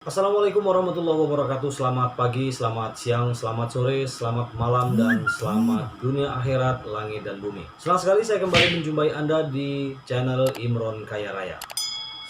Assalamualaikum warahmatullahi wabarakatuh. Selamat pagi, selamat siang, selamat sore, selamat malam, dan selamat dunia akhirat, langit dan bumi. Senang sekali saya kembali menjumpai Anda di channel Imron Kaya Raya.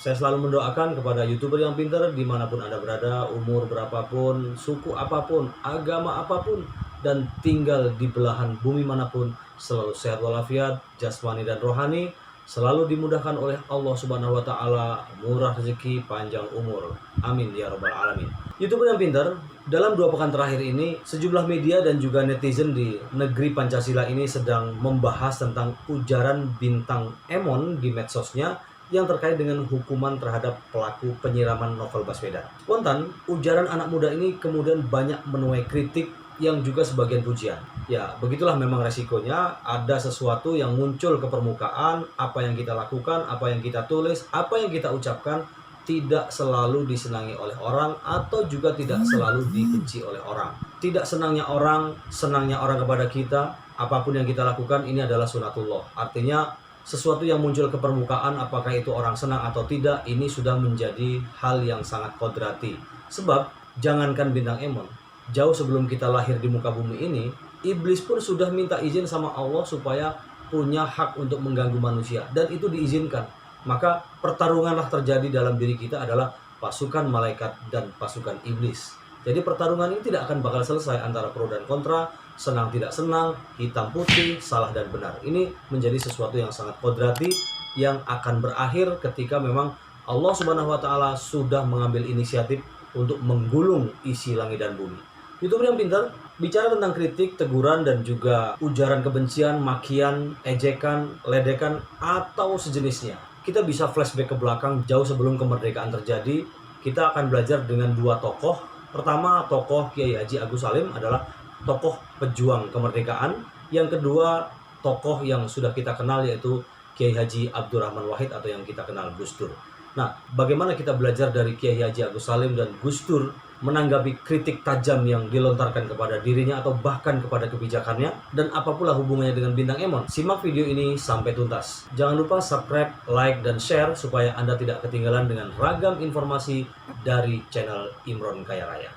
Saya selalu mendoakan kepada YouTuber yang pintar dimanapun Anda berada, umur berapapun, suku apapun, agama apapun, dan tinggal di belahan bumi manapun, selalu sehat walafiat, jasmani dan rohani, selalu dimudahkan oleh Allah Subhanahu wa Ta'ala, murah rezeki, panjang umur. Amin ya Rabbal 'Alamin. YouTuber yang pintar, dalam 2 pekan terakhir ini, sejumlah media dan juga netizen di negeri Pancasila ini sedang membahas tentang ujaran bintang Emon di medsosnya yang terkait dengan hukuman terhadap pelaku penyiraman Novel Baswedan. Spontan, ujaran anak muda ini kemudian banyak menuai kritik yang juga sebagian pujian. Ya, begitulah memang resikonya, ada sesuatu yang muncul ke permukaan, apa yang kita lakukan, apa yang kita tulis, apa yang kita ucapkan, tidak selalu disenangi oleh orang atau juga tidak selalu dibenci oleh orang. Tidak senangnya orang kepada kita, apapun yang kita lakukan ini adalah sunatullah. Artinya sesuatu yang muncul ke permukaan, apakah itu orang senang atau tidak, ini sudah menjadi hal yang sangat kodrati. Sebab jangankan bintang Emon, jauh sebelum kita lahir di muka bumi ini, iblis pun sudah minta izin sama Allah supaya punya hak untuk mengganggu manusia, dan itu diizinkan. Maka pertarunganlah terjadi dalam diri kita adalah pasukan malaikat dan pasukan iblis. Jadi pertarungan ini tidak akan bakal selesai antara pro dan kontra, senang tidak senang, hitam putih, salah dan benar. Ini menjadi sesuatu yang sangat kodrati yang akan berakhir ketika memang Allah Subhanahu wa Ta'ala sudah mengambil inisiatif untuk menggulung isi langit dan bumi. YouTuber yang pintar bicara tentang kritik, teguran, dan juga ujaran kebencian, makian, ejekan, ledekan, atau sejenisnya. Kita bisa flashback ke belakang jauh sebelum kemerdekaan terjadi. Kita akan belajar dengan 2 tokoh. Pertama, tokoh Kiai Haji Agus Salim adalah tokoh pejuang kemerdekaan. Yang kedua, tokoh yang sudah kita kenal yaitu Kiai Haji Abdurrahman Wahid atau yang kita kenal Gus Dur. Nah, bagaimana kita belajar dari Kiai Haji Agus Salim dan Gus Dur menanggapi kritik tajam yang dilontarkan kepada dirinya atau bahkan kepada kebijakannya, dan apa pula hubungannya dengan bintang Emon? Simak video ini sampai tuntas. Jangan lupa subscribe, like, dan share supaya Anda tidak ketinggalan dengan ragam informasi dari channel Imron Kaya Raya.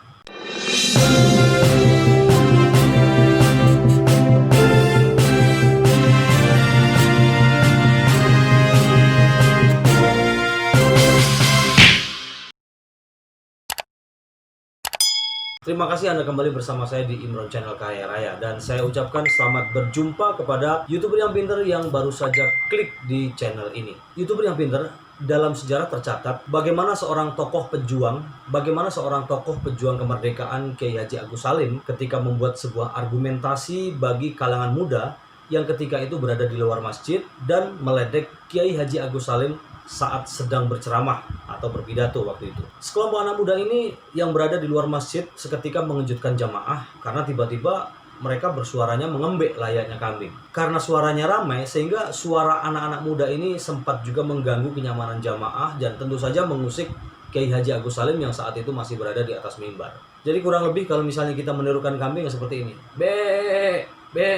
Terima kasih Anda kembali bersama saya di Imron Channel Kaya Raya, dan saya ucapkan selamat berjumpa kepada YouTuber yang pintar yang baru saja klik di channel ini. YouTuber yang pintar, dalam sejarah tercatat bagaimana seorang tokoh pejuang kemerdekaan Kiai Haji Agus Salim ketika membuat sebuah argumentasi bagi kalangan muda yang ketika itu berada di luar masjid dan meledek Kiai Haji Agus Salim saat sedang berceramah atau berpidato waktu itu. Sekelompok anak muda ini yang berada di luar masjid seketika mengejutkan jamaah karena tiba-tiba mereka bersuaranya mengembek layaknya kambing. Karena suaranya ramai sehingga suara anak-anak muda ini sempat juga mengganggu kenyamanan jamaah dan tentu saja mengusik Kiai Haji Agus Salim yang saat itu masih berada di atas mimbar. Jadi kurang lebih kalau misalnya kita menirukan kambing seperti ini. Be, be.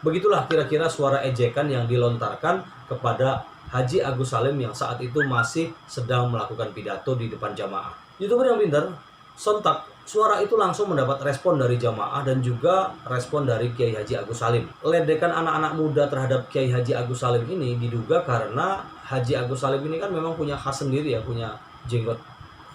Begitulah kira-kira suara ejekan yang dilontarkan kepada Haji Agus Salim yang saat itu masih sedang melakukan pidato di depan jamaah. YouTuber yang pintar, sontak suara itu langsung mendapat respon dari jamaah dan juga respon dari Kiai Haji Agus Salim. Ledekan anak-anak muda terhadap Kiai Haji Agus Salim ini diduga karena Haji Agus Salim ini kan memang punya khas sendiri ya, punya jenggot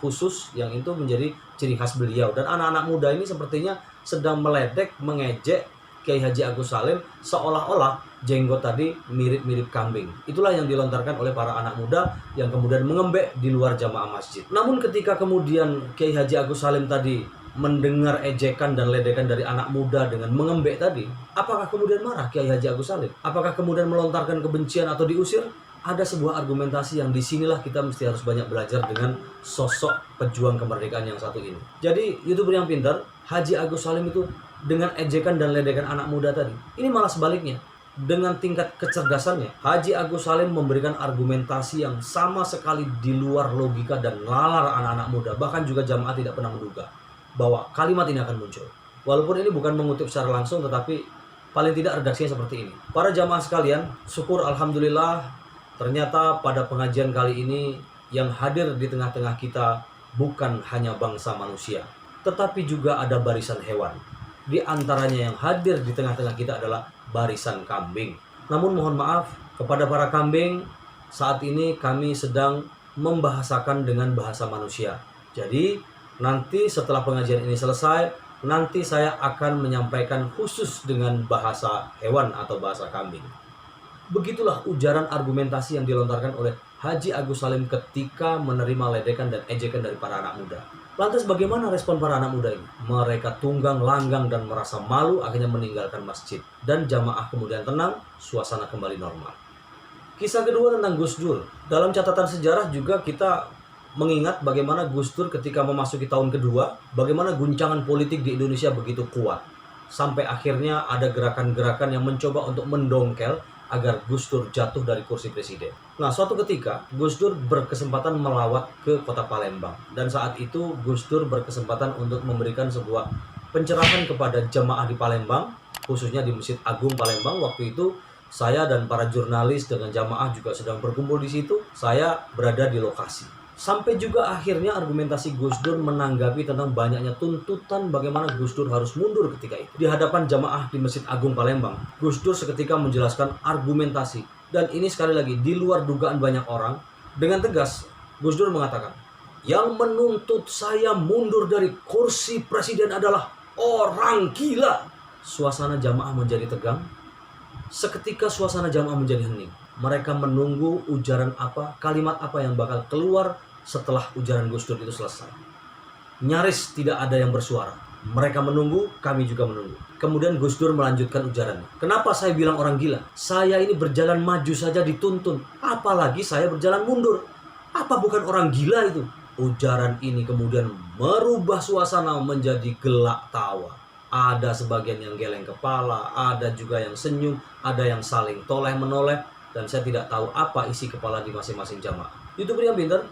khusus yang itu menjadi ciri khas beliau. Dan anak-anak muda ini sepertinya sedang meledek, mengejek Kiai Haji Agus Salim seolah-olah jenggot tadi mirip-mirip kambing. Itulah yang dilontarkan oleh para anak muda yang kemudian mengembek di luar jamaah masjid. Namun ketika kemudian Kiai Haji Agus Salim tadi mendengar ejekan dan ledekan dari anak muda dengan mengembek tadi, apakah kemudian marah Kiai Haji Agus Salim? Apakah kemudian melontarkan kebencian atau diusir? Ada sebuah argumentasi yang disinilah kita mesti harus banyak belajar dengan sosok pejuang kemerdekaan yang satu ini. Jadi YouTuber yang pintar, Haji Agus Salim itu dengan ejekan dan ledekan anak muda tadi, ini malah sebaliknya. Dengan tingkat kecerdasannya, Haji Agus Salim memberikan argumentasi yang sama sekali di luar logika dan nalar anak-anak muda. Bahkan juga jamaah tidak pernah menduga bahwa kalimat ini akan muncul. Walaupun ini bukan mengutip secara langsung, tetapi paling tidak redaksinya seperti ini. Para jamaah sekalian, syukur alhamdulillah ternyata pada pengajian kali ini yang hadir di tengah-tengah kita bukan hanya bangsa manusia, tetapi juga ada barisan hewan. Di antaranya yang hadir di tengah-tengah kita adalah barisan kambing. Namun mohon maaf kepada para kambing, saat ini kami sedang membahasakan dengan bahasa manusia. Jadi nanti setelah pengajian ini selesai, nanti saya akan menyampaikan khusus dengan bahasa hewan atau bahasa kambing. Begitulah ujaran argumentasi yang dilontarkan oleh Haji Agus Salim ketika menerima ledekan dan ejekan dari para anak muda. Lantas bagaimana respon para anak muda ini? Mereka tunggang langgang dan merasa malu, akhirnya meninggalkan masjid. Dan jamaah kemudian tenang, suasana kembali normal. Kisah kedua tentang Gus Dur. Dalam catatan sejarah juga kita mengingat bagaimana Gus Dur ketika memasuki tahun kedua, bagaimana guncangan politik di Indonesia begitu kuat. Sampai akhirnya ada gerakan-gerakan yang mencoba untuk mendongkel agar Gus Dur jatuh dari kursi presiden. Nah, suatu ketika Gus Dur berkesempatan melawat ke kota Palembang. Dan saat itu Gus Dur berkesempatan untuk memberikan sebuah pencerahan kepada jemaah di Palembang, khususnya di Masjid Agung Palembang. Waktu itu saya dan para jurnalis dengan jamaah juga sedang berkumpul di situ. Saya berada di lokasi. Sampai juga akhirnya argumentasi Gus Dur menanggapi tentang banyaknya tuntutan bagaimana Gus Dur harus mundur ketika itu. Di hadapan jamaah di Masjid Agung Palembang, Gus Dur seketika menjelaskan argumentasi. Dan ini sekali lagi di luar dugaan banyak orang. Dengan tegas, Gus Dur mengatakan, yang menuntut saya mundur dari kursi presiden adalah orang gila. Suasana jamaah menjadi tegang. Seketika suasana jamaah menjadi hening. Mereka menunggu ujaran apa, kalimat apa yang bakal keluar setelah ujaran Gus Dur itu selesai. Nyaris tidak ada yang bersuara. Mereka menunggu, kami juga menunggu. Kemudian Gus Dur melanjutkan ujarannya. Kenapa saya bilang orang gila? Saya ini berjalan maju saja dituntun. Apalagi saya berjalan mundur. Apa bukan orang gila itu? Ujaran ini kemudian merubah suasana menjadi gelak tawa. Ada sebagian yang geleng kepala, ada juga yang senyum, ada yang saling toleh-menoleh. Dan saya tidak tahu apa isi kepala di masing-masing jamaah. YouTuber yang pintar.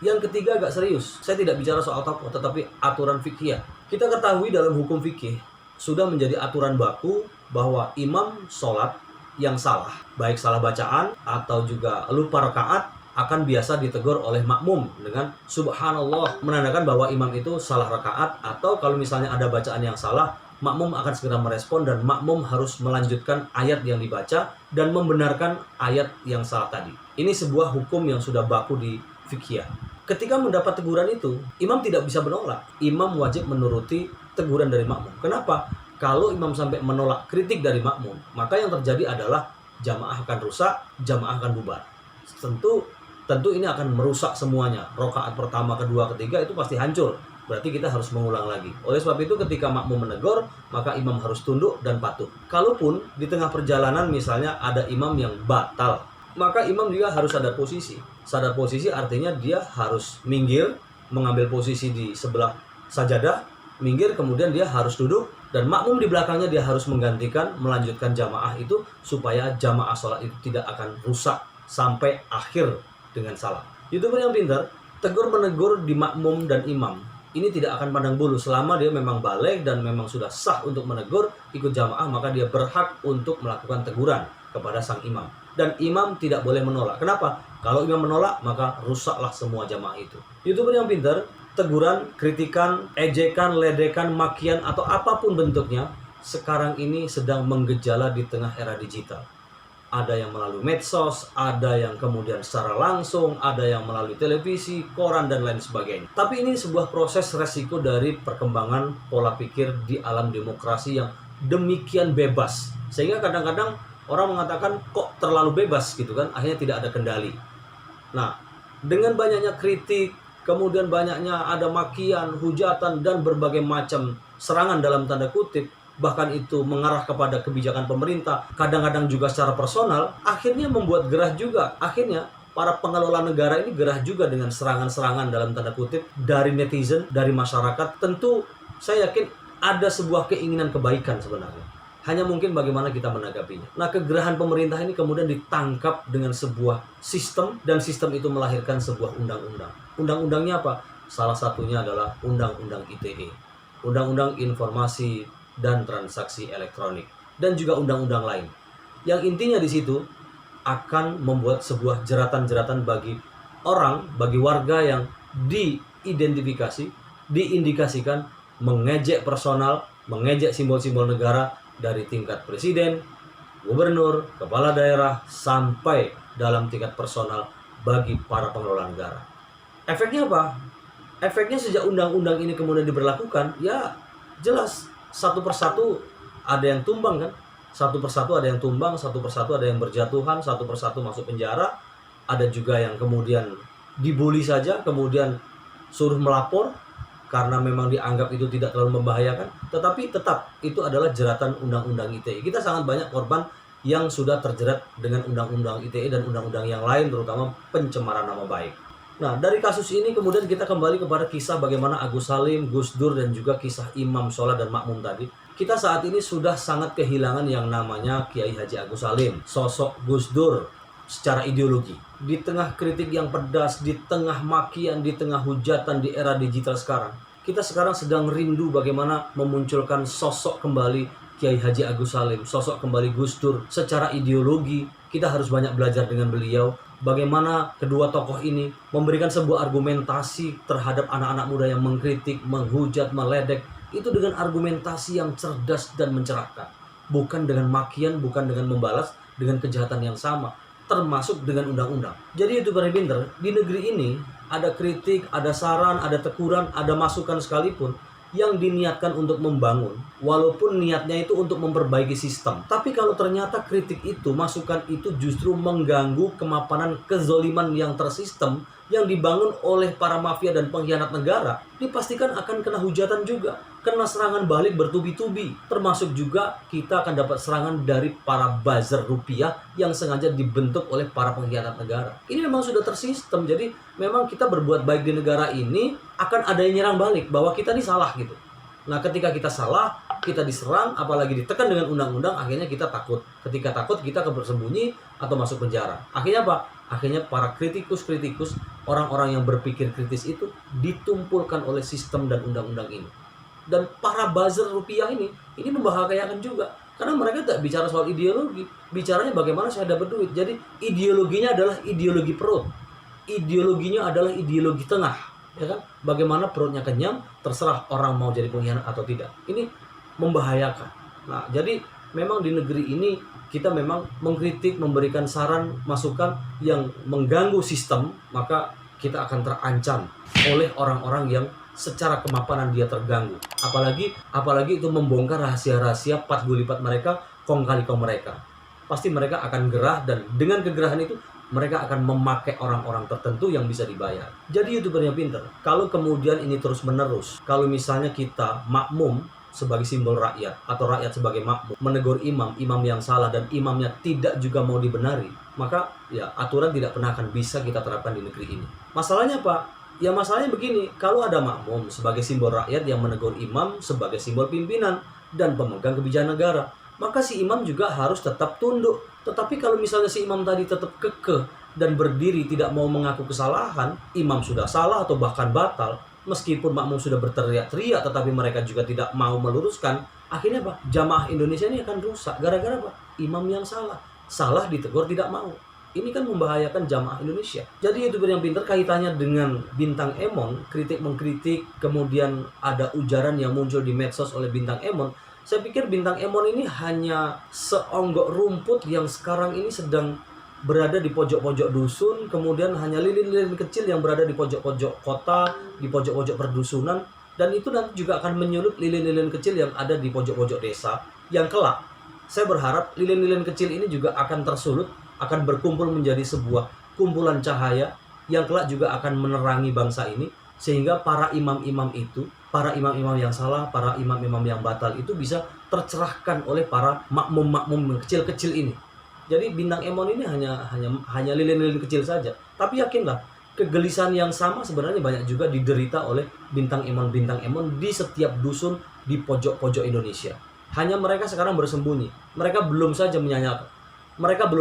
Yang ketiga agak serius. Saya tidak bicara soal tokoh, tetapi aturan fikih. Kita ketahui dalam hukum fikih sudah menjadi aturan baku bahwa imam sholat yang salah, baik salah bacaan atau juga lupa rakaat, akan biasa ditegur oleh makmum dengan subhanallah, menandakan bahwa imam itu salah rakaat. Atau kalau misalnya ada bacaan yang salah, makmum akan segera merespon dan makmum harus melanjutkan ayat yang dibaca dan membenarkan ayat yang salah tadi. Ini sebuah hukum yang sudah baku di fikih. Ketika mendapat teguran itu, imam tidak bisa menolak. Imam wajib menuruti teguran dari makmum. Kenapa? Kalau imam sampai menolak kritik dari makmum, maka yang terjadi adalah jamaah akan rusak, jamaah akan bubar. Tentu ini akan merusak semuanya. Rakaat pertama, kedua, ketiga itu pasti hancur. Berarti kita harus mengulang lagi. Oleh sebab itu ketika makmum menegur, maka imam harus tunduk dan patuh. Kalaupun di tengah perjalanan misalnya ada imam yang batal, maka imam juga harus sadar posisi. Sadar posisi artinya dia harus minggir, mengambil posisi di sebelah sajadah, minggir, kemudian dia harus duduk, dan makmum di belakangnya dia harus menggantikan, melanjutkan jamaah itu, supaya jamaah sholat itu tidak akan rusak sampai akhir dengan salah. YouTuber yang pintar, tegur menegur di makmum dan imam, ini tidak akan pandang bulu. Selama dia memang baligh dan memang sudah sah untuk menegur, ikut jamaah, maka dia berhak untuk melakukan teguran kepada sang imam. Dan imam tidak boleh menolak. Kenapa? Kalau imam menolak, maka rusaklah semua jamaah itu. YouTuber yang pintar, teguran, kritikan, ejekan, ledekan, makian, atau apapun bentuknya, sekarang ini sedang menggejala di tengah era digital. Ada yang melalui medsos, ada yang kemudian secara langsung, ada yang melalui televisi, koran, dan lain sebagainya. Tapi ini sebuah proses resiko dari perkembangan pola pikir di alam demokrasi yang demikian bebas. Sehingga kadang-kadang orang mengatakan kok terlalu bebas gitu kan, akhirnya tidak ada kendali. Nah, dengan banyaknya kritik, kemudian banyaknya ada makian, hujatan, dan berbagai macam serangan dalam tanda kutip, bahkan itu mengarah kepada kebijakan pemerintah, kadang-kadang juga secara personal, akhirnya membuat gerah juga. Akhirnya para pengelola negara ini gerah juga dengan serangan-serangan dalam tanda kutip dari netizen, dari masyarakat. Tentu saya yakin ada sebuah keinginan kebaikan sebenarnya. Hanya mungkin bagaimana kita menanggapinya. Nah, kegerahan pemerintah ini kemudian ditangkap dengan sebuah sistem, dan sistem itu melahirkan sebuah undang-undang. Undang-undangnya apa? Salah satunya adalah Undang-Undang ITE, Undang-Undang Informasi dan Transaksi Elektronik, dan juga undang-undang lain. Yang intinya di situ akan membuat sebuah jeratan-jeratan bagi orang, bagi warga yang diidentifikasi, diindikasikan mengejek personal, mengejek simbol-simbol negara dari tingkat presiden, gubernur, kepala daerah, sampai dalam tingkat personal bagi para pengelola negara. Efeknya apa? Efeknya sejak undang-undang ini kemudian diberlakukan, ya jelas satu persatu ada yang tumbang kan? Satu persatu ada yang tumbang, satu persatu ada yang berjatuhan, satu persatu masuk penjara, ada juga yang kemudian dibully saja, kemudian suruh melapor karena memang dianggap itu tidak terlalu membahayakan, tetapi tetap itu adalah jeratan undang-undang ITE. Kita sangat banyak korban yang sudah terjerat dengan undang-undang ITE dan undang-undang yang lain, terutama pencemaran nama baik. Nah, dari kasus ini kemudian kita kembali kepada kisah bagaimana Agus Salim, Gus Dur, dan juga kisah Imam Sholat dan Makmum tadi. Kita saat ini sudah sangat kehilangan yang namanya Kiai Haji Agus Salim, sosok Gus Dur secara ideologi. Di tengah kritik yang pedas, di tengah makian, di tengah hujatan di era digital sekarang, kita sekarang sedang rindu bagaimana memunculkan sosok kembali Kiai Haji Agus Salim, sosok kembali Gus Dur. Secara ideologi, kita harus banyak belajar dengan beliau. Bagaimana kedua tokoh ini memberikan sebuah argumentasi terhadap anak-anak muda yang mengkritik, menghujat, meledek, itu dengan argumentasi yang cerdas dan mencerahkan. Bukan dengan makian, bukan dengan membalas, dengan kejahatan yang sama, termasuk dengan undang-undang. Jadi YouTuber pinter, di negeri ini ada kritik, ada saran, ada teguran, ada masukan sekalipun yang diniatkan untuk membangun, walaupun niatnya itu untuk memperbaiki sistem. Tapi kalau ternyata kritik itu, masukan itu justru mengganggu kemapanan kezoliman yang tersistem, yang dibangun oleh para mafia dan pengkhianat negara, dipastikan akan kena hujatan juga, kena serangan balik bertubi-tubi. Termasuk juga kita akan dapat serangan dari para buzzer rupiah yang sengaja dibentuk oleh para pengkhianat negara. Ini memang sudah tersistem, jadi memang kita berbuat baik di negara ini akan ada yang nyerang balik bahwa kita ini salah gitu. Nah, ketika kita salah, kita diserang, apalagi ditekan dengan undang-undang, akhirnya kita takut. Ketika takut, kita bersembunyi atau masuk penjara. Akhirnya apa? Akhirnya para kritikus-kritikus, orang-orang yang berpikir kritis itu ditumpulkan oleh sistem dan undang-undang ini. Dan para buzzer rupiah ini membahayakan juga. Karena mereka tidak bicara soal ideologi, bicaranya bagaimana saya dapat duit. Jadi ideologinya adalah ideologi perut. Ideologinya adalah ideologi tengah, ya kan? Bagaimana perutnya kenyang, terserah orang mau jadi pengkhianat atau tidak. Ini membahayakan. Nah, jadi memang di negeri ini kita memang mengkritik, memberikan saran, masukan yang mengganggu sistem, maka kita akan terancam oleh orang-orang yang secara kemapanan dia terganggu. Apalagi itu membongkar rahasia-rahasia patgulipat mereka, kong kali kong mereka. Pasti mereka akan gerah, dan dengan kegerahan itu mereka akan memakai orang-orang tertentu yang bisa dibayar. Jadi YouTuber yang pinter, kalau kemudian ini terus menerus, kalau misalnya kita makmum sebagai simbol rakyat atau rakyat sebagai makmum menegur imam yang salah dan imamnya tidak juga mau dibenari, maka ya aturan tidak pernah akan bisa kita terapkan di negeri ini. Masalahnya apa? Ya masalahnya begini, kalau ada makmum sebagai simbol rakyat yang menegur imam sebagai simbol pimpinan dan pemegang kebijakan negara, maka si imam juga harus tetap tunduk. Tetapi kalau misalnya si imam tadi tetap kekeh dan berdiri tidak mau mengaku kesalahan, imam sudah salah atau bahkan batal, meskipun makmum sudah berteriak-teriak tetapi mereka juga tidak mau meluruskan, akhirnya apa? Jamaah Indonesia ini akan rusak. Gara-gara apa? Imam yang salah ditegur tidak mau. Ini kan membahayakan jamaah Indonesia. Jadi YouTuber yang pintar kaitannya dengan Bintang Emon, kritik-mengkritik, kemudian ada ujaran yang muncul di medsos oleh Bintang Emon. Saya pikir Bintang Emon ini hanya seonggok rumput yang sekarang ini sedang berada di pojok-pojok dusun, kemudian hanya lilin-lilin kecil yang berada di pojok-pojok kota, di pojok-pojok perdusunan, dan itu nanti juga akan menyulut lilin-lilin kecil yang ada di pojok-pojok desa, yang kelak saya berharap lilin-lilin kecil ini juga akan tersulut, akan berkumpul menjadi sebuah kumpulan cahaya yang kelak juga akan menerangi bangsa ini, sehingga para imam-imam itu, para imam-imam yang salah, para imam-imam yang batal itu bisa tercerahkan oleh para makmum-makmum kecil-kecil ini. Jadi Bintang Emon ini hanya lilin-lilin kecil saja. Tapi yakinlah, kegelisahan yang sama sebenarnya banyak juga diderita oleh Bintang Emon di setiap dusun di pojok-pojok Indonesia. Hanya mereka sekarang bersembunyi. Mereka belum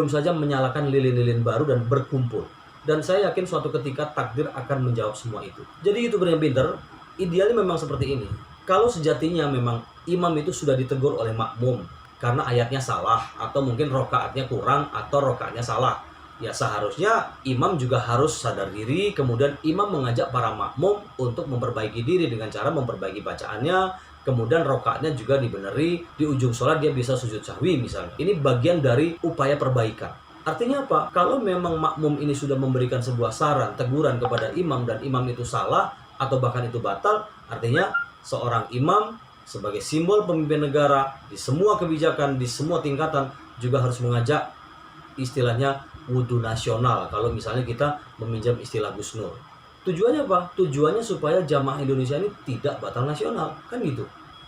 saja menyalakan lilin-lilin baru dan berkumpul. Dan saya yakin suatu ketika takdir akan menjawab semua itu. Jadi YouTuber yang pintar, idealnya memang seperti ini. Kalau sejatinya memang imam itu sudah ditegur oleh makmum karena ayatnya salah, atau mungkin rokaatnya kurang, atau rokaatnya salah, Ya seharusnya imam juga harus sadar diri, kemudian imam mengajak para makmum untuk memperbaiki diri dengan cara memperbaiki bacaannya, kemudian rokaatnya juga dibeneri, di ujung sholat dia bisa sujud sahwi misalnya. Ini bagian dari upaya perbaikan. Artinya apa? Kalau memang makmum ini sudah memberikan sebuah saran, teguran kepada imam dan imam itu salah atau bahkan itu batal, artinya seorang imam sebagai simbol pemimpin negara di semua kebijakan, di semua tingkatan juga harus mengajak istilahnya wudhu nasional kalau misalnya kita meminjam istilah Gus Nur. Tujuannya apa? Tujuannya supaya jamaah Indonesia ini tidak batal nasional, kan gitu.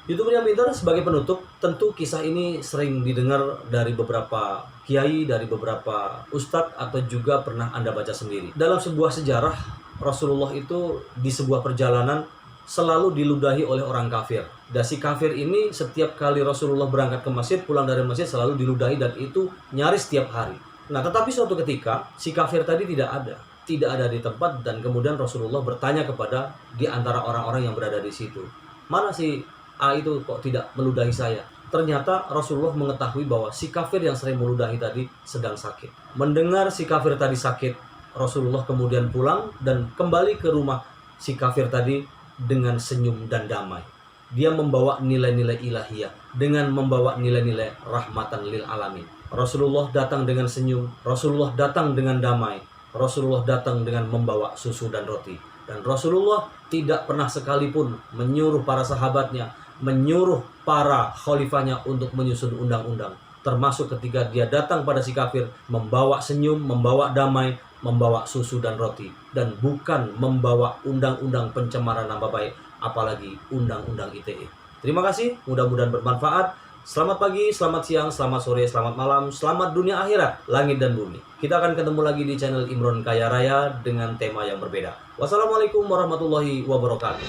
YouTuber yang pintar sebagai penutup, tentu kisah ini sering didengar dari beberapa kiai, dari beberapa ustadz, atau juga pernah Anda baca sendiri. Dalam sebuah sejarah, Rasulullah itu di sebuah perjalanan selalu diludahi oleh orang kafir. Dan si kafir ini setiap kali Rasulullah berangkat ke masjid, pulang dari masjid selalu diludahi, dan itu nyaris setiap hari. Nah, tetapi suatu ketika si kafir tadi tidak ada di tempat, dan kemudian Rasulullah bertanya kepada di antara orang-orang yang berada di situ, mana si A itu kok tidak meludahi saya? Ternyata Rasulullah mengetahui bahwa si kafir yang sering meludahi tadi sedang sakit. Mendengar si kafir tadi sakit, Rasulullah kemudian pulang dan kembali ke rumah si kafir tadi dengan senyum dan damai. Dia membawa nilai-nilai ilahiyah, dengan membawa nilai-nilai rahmatan lil alamin. Rasulullah datang dengan senyum, Rasulullah datang dengan damai, Rasulullah datang dengan membawa susu dan roti. Dan Rasulullah tidak pernah sekalipun menyuruh para sahabatnya, menyuruh para khalifahnya untuk menyusun undang-undang. Termasuk ketika dia datang pada si kafir, membawa senyum, membawa damai, membawa susu dan roti, dan bukan membawa undang-undang pencemaran nama baik, apalagi undang-undang ITE. Terima kasih, mudah-mudahan bermanfaat. Selamat pagi, selamat siang, selamat sore, selamat malam, selamat dunia akhirat, langit dan bumi. Kita akan ketemu lagi di channel Imron Kaya Raya dengan tema yang berbeda. Wassalamualaikum warahmatullahi wabarakatuh.